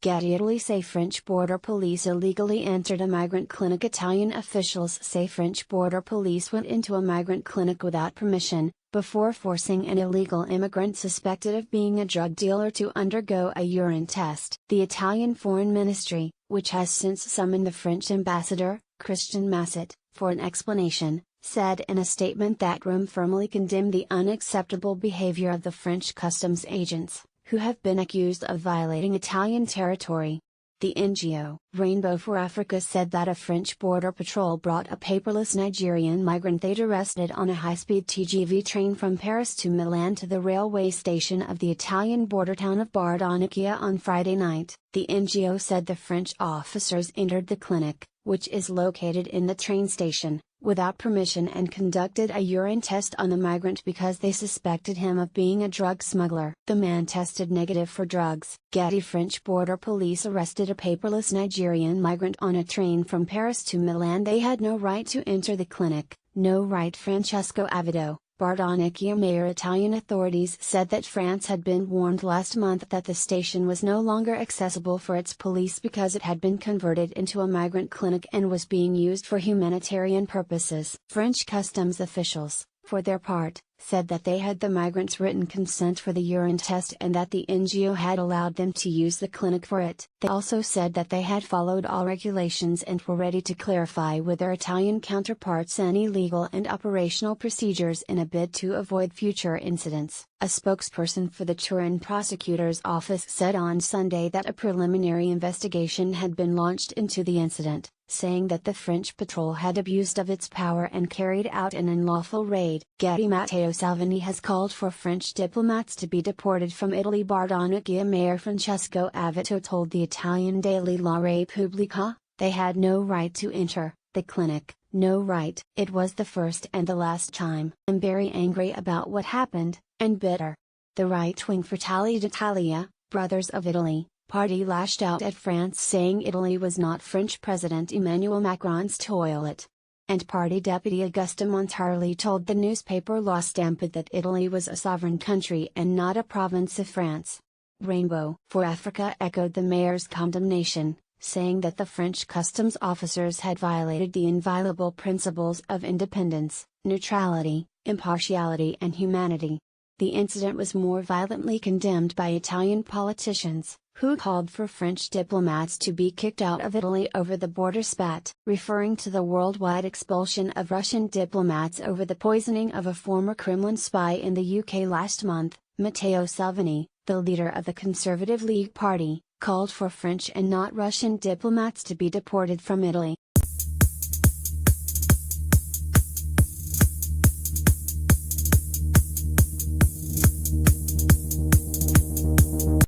Getty. Italy say French border police illegally entered a migrant clinic. Italian officials say French border police went into a migrant clinic without permission, before forcing an illegal immigrant suspected of being a drug dealer to undergo a urine test. The Italian Foreign Ministry, which has since summoned the French ambassador, Christian Masset, for an explanation, said in a statement that Rome firmly condemned the unacceptable behavior of the French customs agents, who have been accused of violating Italian territory. The NGO Rainbow for Africa said that a French border patrol brought a paperless Nigerian migrant they'd arrested on a high-speed TGV train from Paris to Milan to the railway station of the Italian border town of Bardonecchia on Friday night. The NGO said the French officers entered the clinic, which is located in the train station, without permission and conducted a urine test on the migrant because they suspected him of being a drug smuggler. The man tested negative for drugs. Getty. French border police arrested a paperless Nigerian migrant on a train from Paris to Milan. They had no right to enter the clinic, no right. Francesco Avido, Bardonecchia mayor. Italian authorities said that France had been warned last month that the station was no longer accessible for its police because it had been converted into a migrant clinic and was being used for humanitarian purposes. French customs officials, for their part, said that they had the migrants' written consent for the urine test and that the NGO had allowed them to use the clinic for it. They also said that they had followed all regulations and were ready to clarify with their Italian counterparts any legal and operational procedures in a bid to avoid future incidents. A spokesperson for the Turin prosecutor's office said on Sunday that a preliminary investigation had been launched into the incident, saying that the French patrol had abused of its power and carried out an unlawful raid. Getty. Matteo Salvini has called for French diplomats to be deported from Italy. Bardonecchia mayor Francesco Avido told the Italian daily La Repubblica, they had no right to enter the clinic, no right. It was the first and the last time. I'm very angry about what happened, and bitter. The right-wing Fratelli d'Italia, Brothers of Italy, party lashed out at France, saying Italy was not French President Emmanuel Macron's toilet. And party deputy Augusta Montarelli told the newspaper La Stampa that Italy was a sovereign country and not a province of France. Rainbow for Africa echoed the mayor's condemnation, saying that the French customs officers had violated the inviolable principles of independence, neutrality, impartiality and humanity. The incident was more violently condemned by Italian politicians, who called for French diplomats to be kicked out of Italy over the border spat. Referring to the worldwide expulsion of Russian diplomats over the poisoning of a former Kremlin spy in the UK last month, Matteo Salvini, the leader of the Conservative League Party, called for French and not Russian diplomats to be deported from Italy.